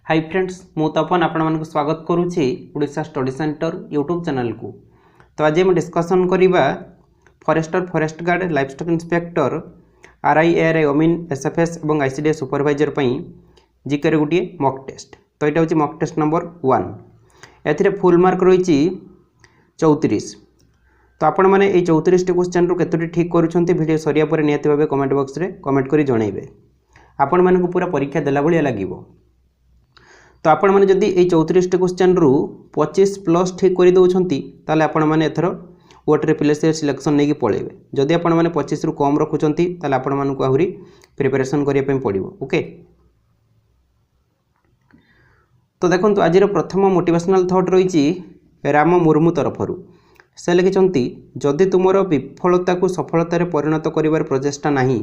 Hi friends मु तपन आपण मानक स्वागत करुच्ची Odisha study centre YouTube channel को। तो आज हम डिस्कसन करिबा forester forest guard livestock inspector RI ARI ओमिन एसएफएस और आईसीडीएस सुपरवाइजर पई जीके रे गोटे मॉक टेस्ट। तो यहाँ हूँ मॉक टेस्ट नंबर 1। ए फुल मार्क रही 34। तो आपण मैंने ये 34 क्वेश्चन रु केतोटी ठीक करुछंती वीडियो सरिया पर नियति भाबे कमेंट बॉक्स रे कमेंट करी जणाइबे। आपण मानकु पूरा परीक्षा देला भलिया लागिवो। तो आपण मैंने जदि ये 34 क्वेश्चन रु 25 प्लस ठीक कर दौरान ताले आपण मैंने एथर वोट रिप्लेस सिलेक्शन नहीं पलैबे। जदि आपण मैंने 25 रु कम रखुंट ताले आपण मानकु आहुरी प्रिपरेशन करिया पड़िबो। ओके तो देखो आज प्रथम मोटिवेशनल थॉट रही राम मुर्मू तरफरु। से लिखिंट जदि तुमर विफलता को सफलतार परिणत करिवार प्रचेष्टा नहीं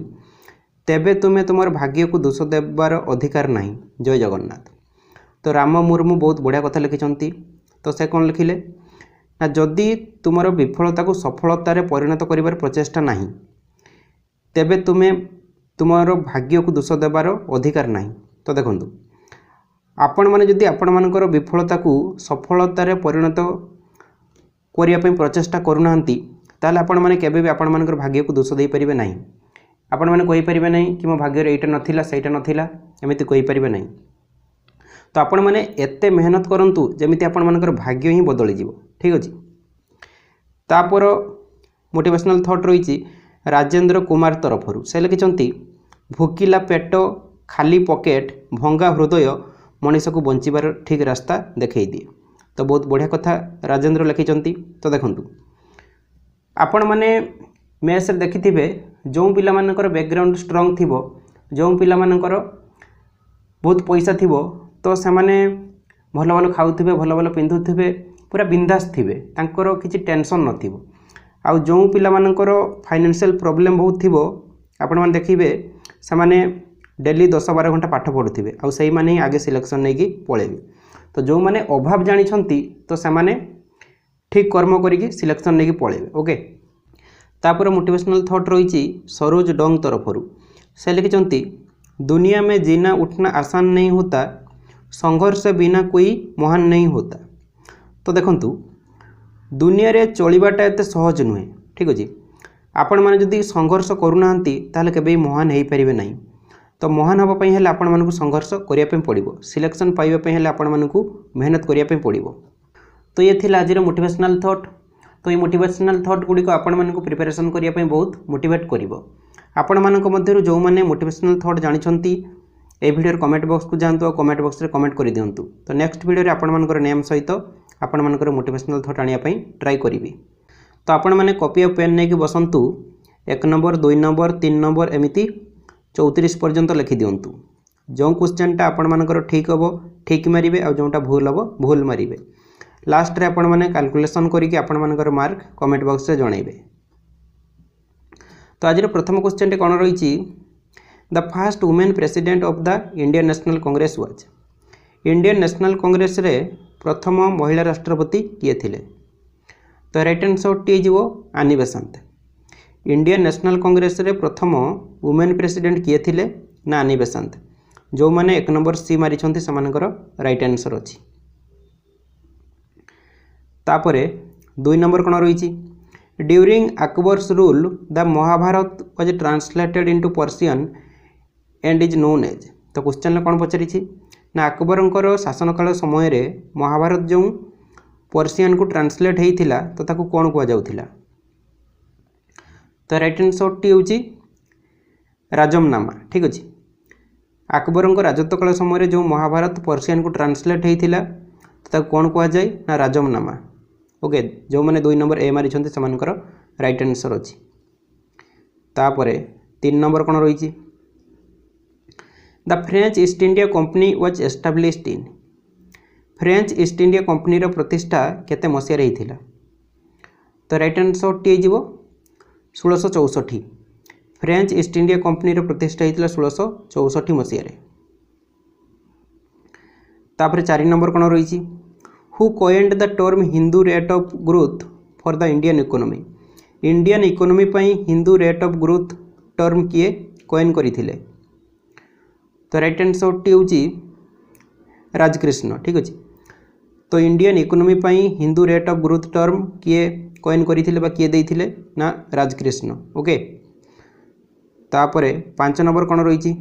तेबे तुमे तुमर भाग्य को दोष देवार अधिकार नहीं। जय जगन्नाथ। तो राम मुर्मू बहुत बढ़िया कथा लिखिंट। तो से कौन लिखिले ना जदि तुमर विफलता को सफलतार परिणत करिवार प्रचेष्टा नहीं तेबे तुमे तुमर भाग्य को दोष देवार अधिकार नहीं। तो देखो आपण मैंने जदि आपण मानकर विफलता को सफलतार परिणत करने प्रचेष्टा करूना ताले आपण मैंने केबे भी आपण मानकर भाग्य को दोष दे पारिबे नहीं। आपण मैंने कहि परिबे नहीं कि मो भाग्य रे एटा नथिला सेटा नथिला एमिति कहि परिबे नहीं। तो आपण मैंने एते मेहनत करंतु जेमिति आपण मानकर भाग्य ही बदली जीवो। ठीक अछि। तापर मोटिवेशनल थॉट रही राजेंद्र कुमार तरफरु। से लिखिंट भोकिला पेट खाली पॉकेट भंगा हृदय मनीष को बंचीबार ठीक रास्ता देखई दिए। तो बहुत बढ़िया कथा राजेंद्र लिखिंट। तो देखो आपण मैंने मेस देखिथिबे जो पिला मानकर बैकग्राउंड स्ट्रांग थिबो जो पिला मानकर बहुत पैसा थिबो तो से माने भल भल खाऊे भल भल पिंधुवे पूरा बिंदास थे तांकर किसी टेंशन नथिबो। आउ जो पिला मानकर फाइनेंशियल प्रॉब्लम बहुत थिबो आपण माने देखिबे से माने डेली 10-12 घंटा पाठ पढ़ुथिबे आउ सही माने ही आगे सिलेक्शन नहीं कि पळेबे। तो जो माने अभाव जानिछंती तो से माने ठीक कर्म करिकी सिलेक्शन नहीं कि पळेबे। ओके तापर मोटिवेशनल थॉट रही सरोज डोंग तरफरु। से लिखिंट दुनिया में जीना उठना आसान नहीं होता संघर्ष बिना कोई महान नहीं होता। तो देखंतु दुनिया रे चलिबाटा एते सहज नुहे। ठीक अछि। आपण माने जदि संघर्ष करूनांती ताले केबे महान हेई परिबे नहीं। तो महान हबा पई हेले आपण मानकु संघर्ष करिया पे पड़िबो सिलेक्शन पाइबा पे हेले आपण मानकु मेहनत करिया पे पड़िबो। तो ये थिला आज मोटिवेशनल थॉट। तो ये मोटिवेशनल थॉट गुडी को आपण मानकु प्रिपरेशन करिया पे बहुत मोटिवेट करिवो। आपण मानक मध्यरु जो माने मोटिवेशनल थॉट जानिछंती ए वीडियो कमेंट बॉक्स को जानतु और कमेंट बॉक्स रे कमेंट करि दियंतु। तो नेक्स्ट वीडियो रे आपण मानकर नेम सहित आपण मानकर मोटिवेशनल थॉट आनिया पई ट्राई करिवि। तो आपण माने कॉपी और पेन नै कि बसंतु 1 नंबर 2 नंबर 3 नंबर एमिति 34 पर्यंत लिखि दियंतु। जो क्वेश्चनटा आपण मानकर ठीक हबो ठीक मारिबे और जोटा भूल हबो भूल मारिबे। लास्ट रे आपण माने कैलकुलेशन करिकि आपण मानकर मार्क कमेंट बॉक्स रे जणाइबे। तो आज प्रथम क्वेश्चन टे कोन रहिछि the first women president of the Indian National Congress was. Indian National Congress रे प्रथम महिला राष्ट्रपति किए थिले। तो राइट आंसर टी जीवो आनी बेसांत। इंडियन नेशनल कांग्रेस रे प्रथम वुमेन प्रेसिडेंट किए थिले ना आनी बेसांत। जो माने 1 नंबर सी मारी छंती समानकर राइट आंसर अछि। तापरे 2 नंबर कोन रहिछि during Akbar's rule the Mahabharata was translated into Persian and is known as. तो क्वेश्चन कौन पचारि ना अकबरंकर शासनकाल समय रे महाभारत जो पर्शियन को ट्रांसलेट होता तो ताकू कौन कह जाउथिला। तो राइट आंसर टी होची राजमनामा। ठीक अछि। अकबरंकर राजत्व काल समय जो महाभारत पर्शियन को ट्रांसलेट होता तो ताकू कौन कह जाए ना राजमनामा। ओके जो मैंने 2 नंबर ए मारी छंती समानकर राइट आंसर अछि। तापरे 3 नंबर कौन रही the French East India Company was established in. French East India Company रो प्रतिष्ठा केते मसिया रही थिला। तो राइट आंसर टी जीवो 1664। फ्रेंच ईस्ट इंडिया कंपनी रो प्रतिष्ठा हितला 1664 मसिया रे। तापर 4 नंबर कोन रही who coined the term Hindu rate of growth for the Indian economy. Indian economy पई Hindu rate of growth term किए कॉइन करथिले। तो राइट आंसर टी होची राजकृष्ण ठीक अच्छे। तो Indian economy Hindu rate of growth term किए कॉइन करथिले बा किए देइथिले ना राजकृष्ण। ओके तापरे 5 नंबर कौन रही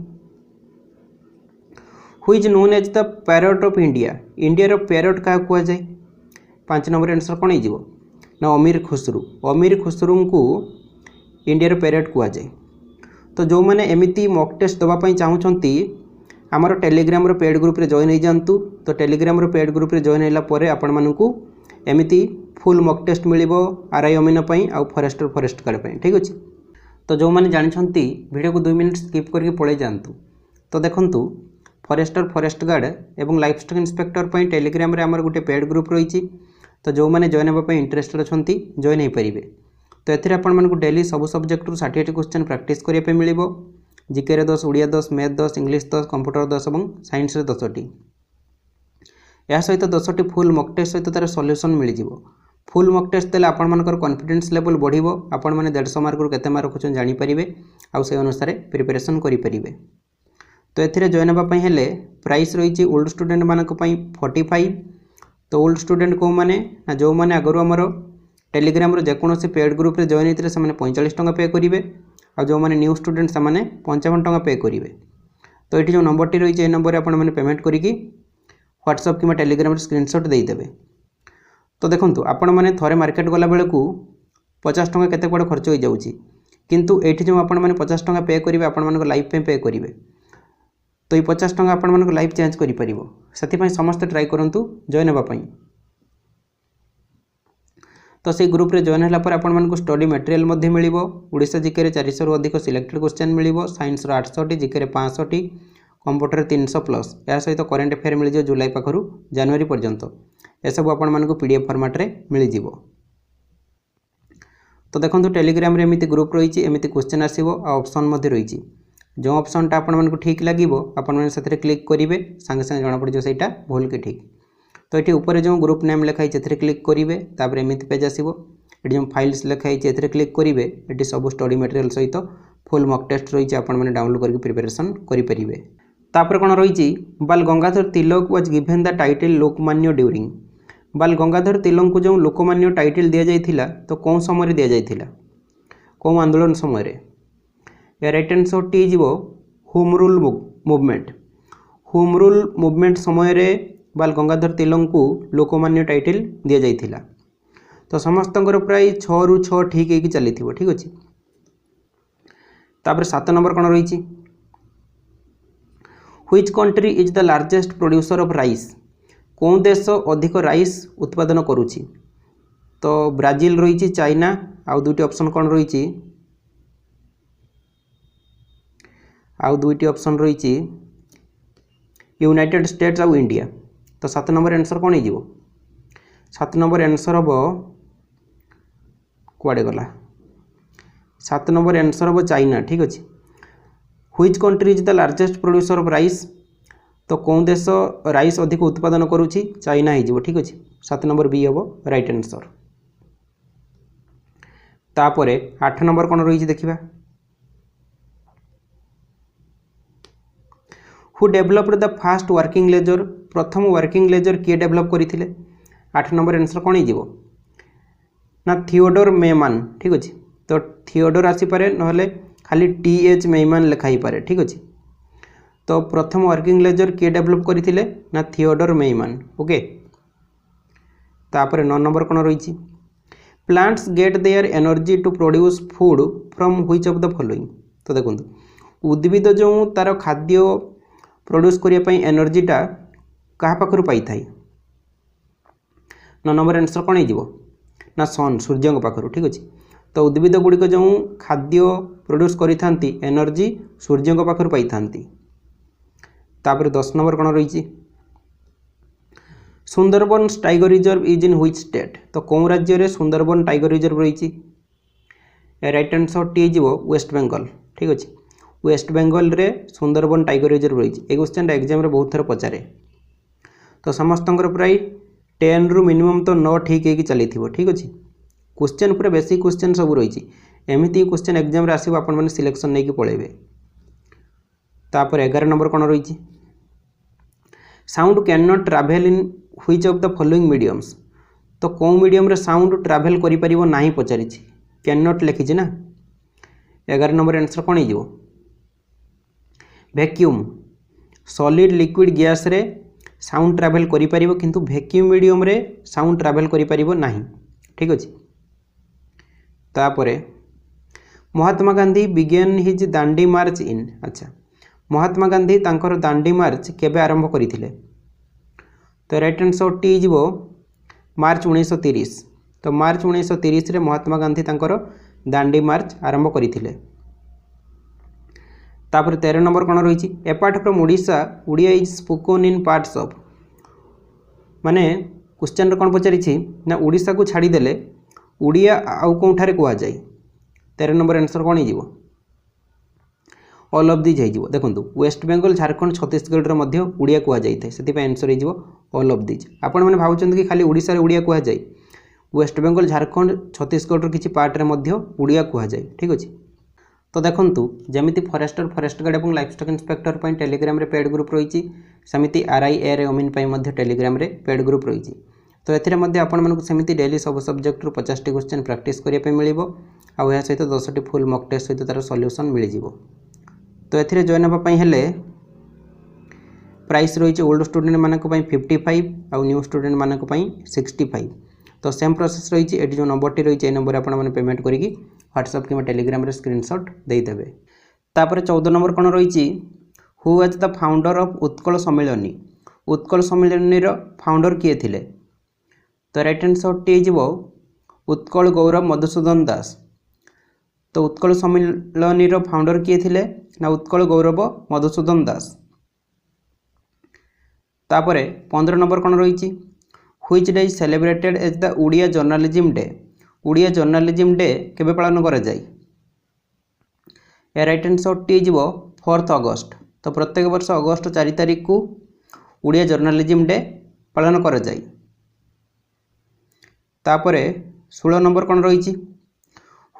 who is known as the parrot of India India रो पैरट क्या कह जाए 5 नंबर आंसर कौन हो ना अमीर खुसरू को इंडिया रो पैरट कह जाए। तो जो मैंने एमती मॉक टेस्ट दवाई चाहूँगी आमर टेलीग्राम पेड ग्रुप रे जॉइन हो जातु। तो टेलीग्राम पेड ग्रुप रे जॉइन होगा आपण मानू एमती फुल मॉक टेस्ट मिल आरआई अमीन आउ फॉरेस्ट गार्ड ठीक अच्छे। तो जो मैंने जानते वीडियो को 2 मिनट स्किप करके पड़े जातु। तो देखंतु फॉरेस्ट गार्ड एवं लाइफ स्टॉक इंस्पेक्टर टेलीग्राम रे आमर गोटे पेड ग्रुप रही। तो जो मैंने जॉइन होगा इंटरेस्टेड अच्छा जॉइन हो पारे। तो ये आपको डेली सब सब्जेक्ट 60 क्वेश्चन प्रैक्टिस करने मिल GK 10 Odia 10 math 10 English 10 computer 10 और साइंस 10टी या सहित 10टी फुल मॉक टेस्ट सहित तार सॉल्यूशन मिल जाव। फुल मॉक टेस्ट देले आपण मानकर कॉन्फिडेंस लेवल बढ़िबो आपण माने 150 मार्क रु केते मार्क रखुछन जानि परिबे आ से अनुसार प्रिपरेशन करि परिबे। तो एथिरे जॉइन होबा पई हेले प्राइस रहिछि ओल्ड स्टूडेंट मानक पई 45। तो ओल्ड स्टूडेंट को माने ना जो माने अगरु हमर टेलीग्राम रो जेकोनोसी पेड ग्रुप रे जॉइन हेतिले से माने 45 टंका पे करिवे आ जो माने न्यू स्टूडेंट से माने 55 टंका पे करिवे। तो ये जो नंबर टी रही नंबर आपण माने पेमेंट करिकि व्हाट्सएप कि टेलीग्राम रे स्क्रीनशॉट दे देबे। तो देखो आपण मैंने थोड़े मार्केट गला बेलू 50 टंका केते कुआडे खर्च हो जाउची किंतु एठी जो आपण मैंने 50 टंका पे करिवे आपण मानको लाइफ पे पे करिवे। तो ये 50 टंका आपण मानको लाइफ चेंज करि परिबो सेति पई समस्त ट्राई करंतु जॉइन होबा पई। तो से ग्रुप रे जॉइन होला पर आपण मानको स्टडी मटेरियल मध्ये मिलिबो। ओडिसा जीके रे 400 रु अधिक सिलेक्टेड क्वेश्चन मिलिबो। साइंस रो 800 जीके रे 500 कंप्यूटर 300 प्लस या सहित करेंट अफेयर मिल जाए जुलाई पाखरु जनवरी पर्यंत ए सब आपण मानको पीडीएफ फॉर्मेट रे मिल जिवो। तो देखंतु टेलीग्राम रे एमिति ग्रुप रही एमिति क्वेश्चन आसीबो आ ऑप्शन मध्ये रही जो ऑप्शनटा आपण मानको ठीक लागिबो आपण माने सेथरे क्लिक करिवे संगे संगे जणा पड़िजो सेटा भूल के ठीक। तो ये ऊपर जो ग्रुप नेम लिखाई से क्लिक करेंगे तापर एमती पेज आसो ये जो फाइल्स लिखाई से क्लिक करेंगे ये सब स्टडी मटेरियल सहित फुल मॉक टेस्ट रही है डाउनलोड करके प्रिपरेशन करेंगे। तापर कौन रही Bal Gangadhar Tilak was given the title Lokmanya during Bal Gangadhar तिलक को जो लोकमान्य टाइटल दि जाइथिला तो कौन समय दि जाइथिला कौन आंदोलन समय या राइट आंसर टी जीवो home rule movement. Home rule movement समय रे बाल गंगाधर तिलक को लोकमान्य टाइटल दि जाइथिला। तो समस्त प्राय 6 रु 6 ठीक है चली ठीक अच्छे। तापर 7 नंबर कौन रही which country is the largest producer of rice कौन देश अधिक राइस उत्पादन करुछि। तो ब्राजिल रही चाइना आउ दुईटी ऑप्शन कौन रही आउ दुईटी ऑप्शन रही यूनाइटेड स्टेट्स आउ इंडिया। तो 7 नंबर आंसर कौन हो 7 नंबर आंसर हम कुआडे गला 7 नंबर आंसर हम चाइना ठीक अच्छे। Which country is the largest producer of rice तो कौन देश राइस अधिक उत्पादन करुछि चाइना हो ठीक अच्छे 7 नंबर बी हम राइट आंसर। तापर 8 नंबर कौन रही देखिबा who developed the first working laser प्रथम वर्किंग लेजर किए डेभलप करथिले 8 नंबर आंसर कौन हो ना थियोडोर मेमान ठीक अच्छे। तो थियोडोर आसीपे ना खाली TH मेमान लिखाई पारे ठीक अच्छे। तो प्रथम वर्किंग लेजर किए डेभलप करथिले ना थियोडोर मेमान ओके। तापर 9 नंबर कौन रही plants get their energy to produce food from which of the following. तो देखो उद्भिद जो तार खाद्य प्रोड्यूस करने एनर्जीटा क्या पाखर पाई थाए 9 नंबर आंसर कौन हो ना सन सूर्य पाखर ठीक अच्छे। तो उद्भिद गुड़िक जो खाद्य प्रोड्यूस करी एनर्जी सूर्य पाखर पाई था। तापर 10 नंबर कौन रही Sundarban tiger reserve is in which state तो कौन राज्य रे सुंदरबन टाइगर रिजर्व रही राइट आंसर टी जीवो वेस्ट बेंगल ठीक अच्छे। वेस्ट बेंगल रे सुंदरबन टाइगर रिजर्व रही है क्वेश्चन एग्जाम रे बहुत थर पचारे। तो समस्त प्राय 10 रु मिनिमम तो 9 ठीक है चली ठीक अच्छे। क्वेश्चन पूरा बेसिक क्वेश्चन सब रही एमती क्वेश्चन एग्जाम रे आसीबो आपण माने सिलेक्शन नहीं कि पळेबे। तापर 11 नंबर कौन रही sound can not travel in which of the following mediums. तो कौ मीडियम रे साउंड ट्राभेल करि परिबो नाही पचारि कैन नॉट लिखी ना। 11 नंबर आंसर कौन हो वैक्यूम। सॉलिड लिक्विड गैस रे साउंड ट्राभेल करि परिबो किंतु वैक्यूम मीडियम रे साउंड ट्राभेल करि परिबो नाही। ठीक अछि। तापरे महात्मा गांधी बिगेन हिज दांडी मार्च इन। अच्छा महात्मा गांधी तांकर दांडी मार्च केबे आरंभ करिथिले। तो राइट आंसर टी जीवो मार्च 1930। तो मार्च 1930 रे महात्मा गांधी तांकर दांडी मार्च आरंभ करिथिले। तापर 13 नंबर कौन रही apart from Odisha Odia is spoken in parts of. माने क्वेश्चन कौन पचारि ना ओडिशा को छाड़ीदेले ओडिया आउ कौठारे कह जाए। 13 नंबर आंसर कौन हो ऑल ऑफ दिज हो। देखो वेस्ट बेंगल झारखंड छत्तीसगढ़ में ओडिया कह जाए से आंसर हो ऑल ऑफ दिज। आपण मैंने भावुं कि खाली ओडिशा रे ओडिया कह जाए वेस्ट बेंगल झारखंड छत्तीसगढ़ किसी पार्ट में ओडिया कह जाए। ठीक अच्छे। तो देखूँ जमी फरेस्टर फरेस्ट गार्ड और लाइफ स्टॉक इंस्पेक्टर पर टेलीग्राम रे पेड ग्रुप रही सेमती RIR ओमिन टेलीग्राम रे पेड ग्रुप रही। तो ये आपमती डेली सब सब्जेक्ट रू 50टी क्वेश्चन प्रैक्टिस करने मिल आउ सहित 10टी फुल मॉक टेस्ट सहित तार सॉल्यूशन मिल जाव। तो ये जॉइन होगापी हेले प्राइस रही ओल्ड स्टूडेंट मानक 55 आउ न्यू स्टूडेंट मानक 65। तो सेम प्रोसेस रही है जो नंबर रही है नंबर आपने पेमेंट करी व्हाट्सएप कि टेलीग्राम रे स्क्रीनशॉट देदेवे। तापर 14 नंबर कौन रही who was the founder of Utkal Sammilani. Utkal Sammilani founder किए थिले। तो राइट आंसर टी हो उत्कल गौरव मधुसूदन दास। तो उत्कल सम्मिलनी फाउंडर किए थिले ना उत्कल गौरव मधुसूदन दास। तापर 15 नंबर कौन रही which day is celebrated as the Odia journalism day. Odia journalism day केबे पालन करा जाए। राइट आंसर टी जीवो 4 अगस्त। तो प्रत्येक वर्ष अगस्त 4 तारिख को ओडिया जर्नालिज्म डे पालन करा जाए। तापरे 16 नंबर कौन रही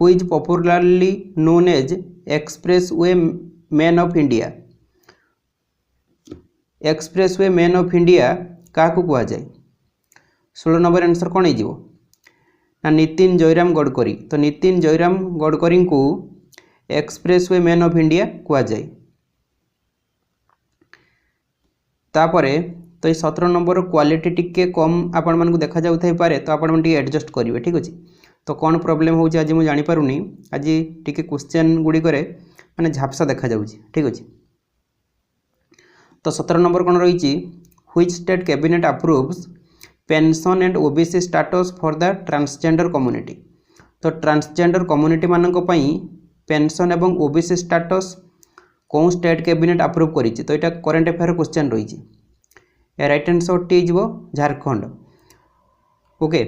who is popularly known as express way man of India. Express way man of India क्या कह जाए। 16 नंबर आंसर कौन हो ना नितिन जयराम गडकरी। तो नितिन जयराम गडकरी को express way man of India कह जाए। तापरे तो 17 नंबर क्वालिटी टिके कम आपण मानक देखा जाऊ थाई पारे तो आपण टिके एडजस्ट करेंगे। ठीक अच्छे। तो कौन प्रोब्लेम हो आज मुझे जानीपारूनी आज टिके क्वेश्चन गुड़िक माने झापसा देखा जाउची। ठीक अच्छे। तो 17 नंबर कौन रही which state cabinet approves pension and OBC status for the transgender community. तो ट्रांसजेंडर कम्युनिटी मानक पई पेंशन एवं ओबीसी स्टाटस कौन स्टेट कैबिनेट अप्रूव करी। तो यहाँ करेन्ट अफेयर क्वेश्चन रही राइट आंसर टी जीवो झारखंड। ओके।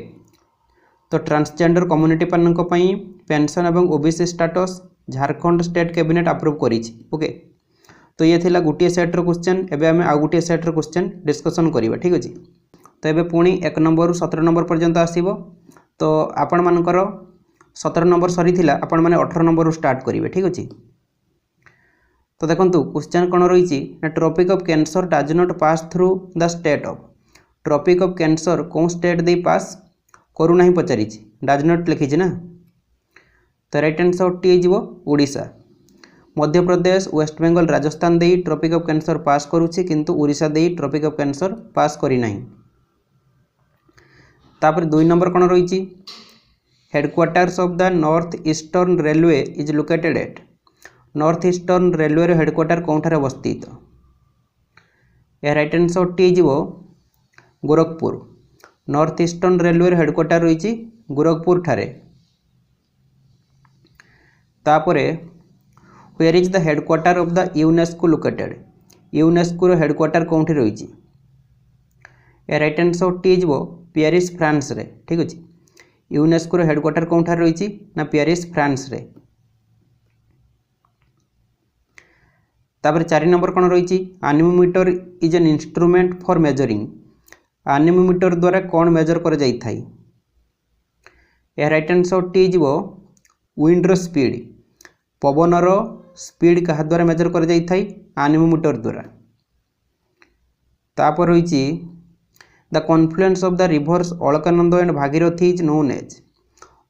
तो ट्रांसजेंडर कम्युनिटी मानक पई पेंशन एवं OBC status Jharkhand state cabinet approve करी। ओके। तो ये थिला गोटे सेट्र क्वेश्चन। एबे आमे आ गोटे सेट्र क्वेश्चन डिस्कसन करिबा। ठीक अछि। तो ये पुणी 1 नंबर 17 नंबर पर्यंत आसीबो। तो आपण मानकर 17 नंबर सरी थिला आपण माने 18 नंबर स्टार्ट करिवे। ठीक अछि। तो देखंतु क्वेश्चन कोन रही ना tropic of cancer does not pass through the state of. Tropic of cancer कौन स्टेट दे पास करू नाही पचारि डज नॉट लिखी ना। तो राइट आंसर टी जीवो ओडिशा। मध्य प्रदेश वेस्ट बेंगल राजस्थान दे ट्रॉपिक ऑफ कैंसर पास करूछि किंतु ओडिशा दे ट्रॉपिक ऑफ कैंसर पास करी नाही। तापर 2 नंबर कौन रही headquarters of the north eastern railway is located at. North eastern railway headquarter कौन अवस्थित। यह राइट आंसर टी जीवो Gorakhpur. North eastern railway headquarter रही गोरखपुर ठारे। तापरे where is the headquarter of the UNESCO located. UNESCO headquarter कौन रही। यह राइट आंसर टी जीवो पेरिस फ्रांस रे। ठीक अच्छे। यूनेस्को हेडक्वार्टर कौन रही ना पेरिस फ्रांस रे। तापर 4 नंबर कौन रही anemometer is an instrument for measuring. Anemometer द्वारा कौन मेजर कर जाई थाई। यह राइट आंसर टी जीवो विंडर स्पीड। पवनर स्पीड क्या द्वारा मेजर कर जाई थाई एनीमोमीटर द्वारा। तापर रही the confluence of the rivers Alaknanda and Bhagirathi is known as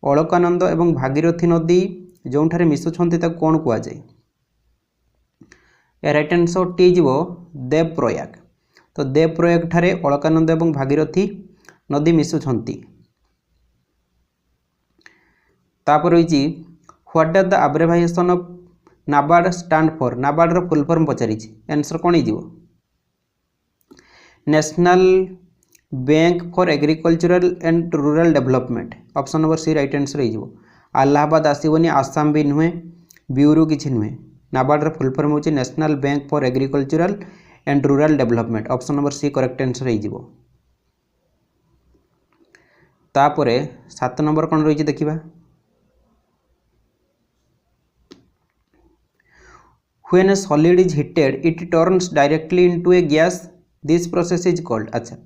Alaknanda एवं भागीरथी नदी जो मिशुंट कौन कहुए राइट आंसर टी जीव देवप्रयाग तो देवप्रयाग ठारे अलकानंद एवं भागीरथी नदी मिशुंट तापर रही what does the abbreviation of NABARD stand for NABARD full form पचारि आंसर कौन हो National Bank for Agricultural and Rural Development option number C right answer हो अलाहाबाद आसबनी आसाम भी नुहे ब्यूरो किसी नुहे नाबार्ड फुल फॉर्म हो National Bank for Agricultural and Rural Development option number C correct answer हो तापर 7 नंबर कौन रही देखा When a solid is heated, it turns directly into a gas. This process is called. अच्छा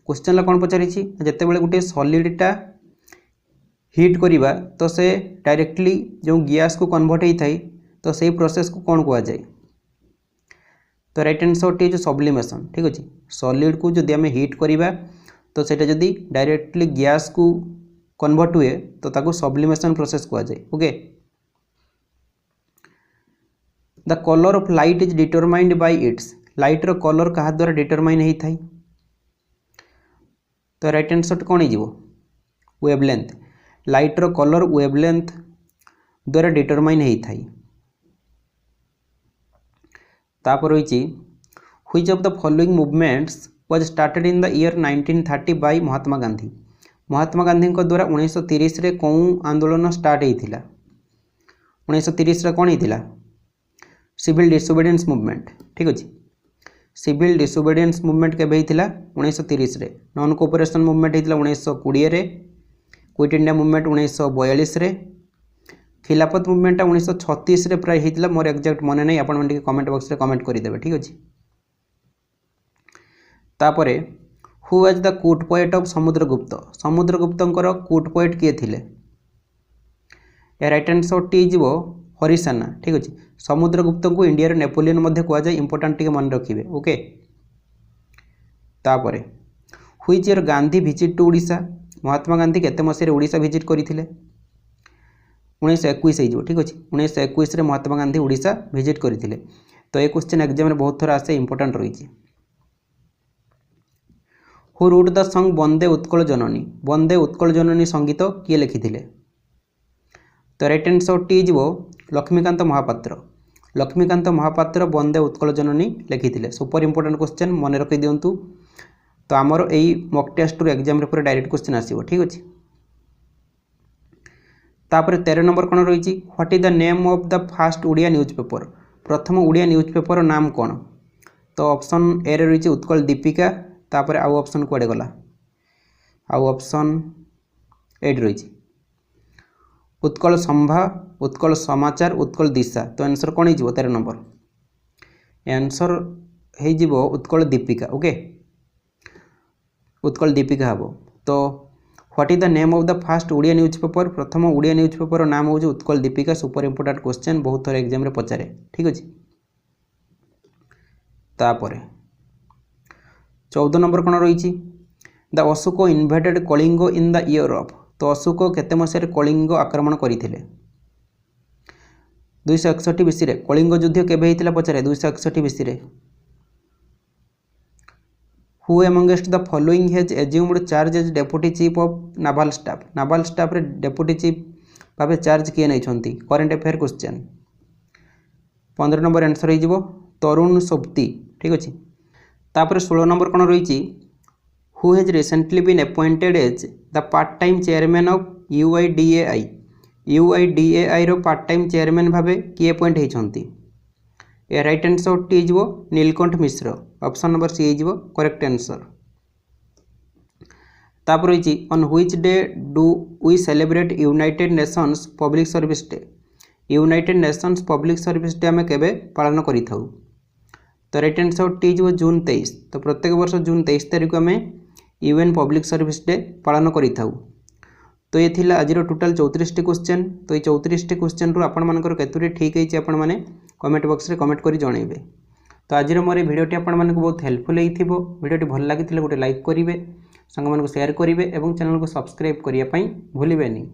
question कौन पचारि जिते बड़े गोटे सॉलिडटा हिट करवा तो से डायरेक्टली जो गैस को कन्वर्ट होता है तो सही प्रोसेस को कौन कह जाए तो राइट आंसर टी सब्लिमेशन ठीक अच्छे सॉलिड को जदि आम हिट करवा तो सेटा जदि डायरेक्टली गैस को कन्वर्ट हुए तो ताको सब्लिमेशन प्रोसेस कह जाए okay the colour of light is determined by its light रो कलर कहा द्वारा डिटरमाइन होता है तो राइट आंसर कौन हो वेवलेंथ लाइट रो कलर वेवलेंथ द्वारा डिटरमाइन होता है तापर रही which of the following movements was started in the year 1930 by Mahatma Gandhi द्वारा 1930 रे कौन आंदोलन स्टार्ट होता 1930 रे कौन होता सिविल डिसोबीडियंस मूवमेंट ठीक अच्छे सिविल डिसोबीडियंस मूवमेंट केबे होता 1930 रे नॉन कोऑपरेशन मूवमेंट होता 1920 रे क्विट इंडिया मूवमेंट 1942 रे खिलाफत मूवमेंट 1936 रे प्राय होता मोर एक्जाक्ट मन नहीं आपण मैंने कमेंट बॉक्स रे कमेंट करदेवे ठीक अच्छे तापर हु वाज द कूट पोएट ऑफ समुद्रगुप्त कूट पोएट किए थिले राइट आंसर टी जीव हरिसेना ठीक अच्छे समुद्रगुप्त को इंडिया रे नेपोलियन मध्य कहुए इंपोर्टाट टे मन रखिए ओके तापर which year Gandhi visit to Odisha Mahatma Gandhi केते मसीह ओडिशा विजिट करथिले 1921 हो ठीक अच्छे 1921 रे महात्मा गांधी ओडिशा विजिट करथिले तो ये क्वेश्चन एग्जाम रे बहुत थोर आसे इंपोर्टाट रही हु रोट द सॉन्ग वंदे उत्कल जननी संगीत किए लिखिथिले तो राइट आंसर टी जीव लक्ष्मीकांत महापात्र वंदे उत्कल जननी लिखिथिले सुपर इंपोर्टेंट क्वेश्चन मन रखी दिंतु तो आमर यही मॉक टेस्ट एग्जाम रे पूरा डायरेक्ट क्वेश्चन आसीबो ठीक अच्छे तापर 13 नंबर कौन रही what is the name of the fast Odia newspaper प्रथम ओडिया न्यूज़पेपर नाम कौन तो ऑप्शन ए रे रही उत्कल दीपिका तापर आउ ऑप्शन कुआडे गला आउ ऑप्शन ए रही उत्कल संभा उत्कल समाचार उत्कल दिशा तो आंसर कौन हो 13 नंबर आंसर हो उत्कल दीपिका ओके उत्कल दीपिका हम तो what is the name of the fast Odia newspaper प्रथम ओडिया न्यूज़पेपर नाम हो Utkal Deepika super important question बहुत थोड़ा एग्जाम रे पचारे ठीक अच्छे तापर 14 नंबर कौन रही the Ashoka invaded Kalinga in the year of तो अशोक केते मसीह कलिंग आक्रमण करथिले 261 बीसी रे कलिंग युद्ध केबे हितला पचारे 261 बीसी रे who amongst the following has assumed charge as deputy chief of naval staff रे डेप्यूटी चीफ भावे चार्ज किए नहीं current affair question 15 number answer हो तरुण सोबती ठीक अच्छे तापर 16 नंबर कौन रही who has recently been appointed as the part time chairman of UIDAI रो पार्ट टाइम चेयरमैन भावे किए अपॉइंट होती राइट आंसर टी जीव Neelkanth Mishra option number C हो करेक्ट आंसर तापर रही on which day do we celebrate United Nations public service day United Nations public service day आम केबे पालन करिथाउ तो राइट आंसर टी जीव जून 23 तो प्रत्येक वर्ष जून 23 तारिख को आम यूएन पब्लिक सर्विस डे पालन करिथाउ तो ये थिला आज टोटाल 34 क्वेश्चन तो ये 34 क्वेश्चन रु आपण मानकर केतुरी ठीक है आपण माने कमेंट बॉक्स रे कमेंट करी जणैबे तो आज मोर भिडियोटी आपको बहुत हेल्पफुल होइथिबो। भिडियोटी भल लगी गोटे लाइक करेंगे, सांग मानक शेयर करेंगे और चैनल को सब्सक्राइब करने भूलें नहीं।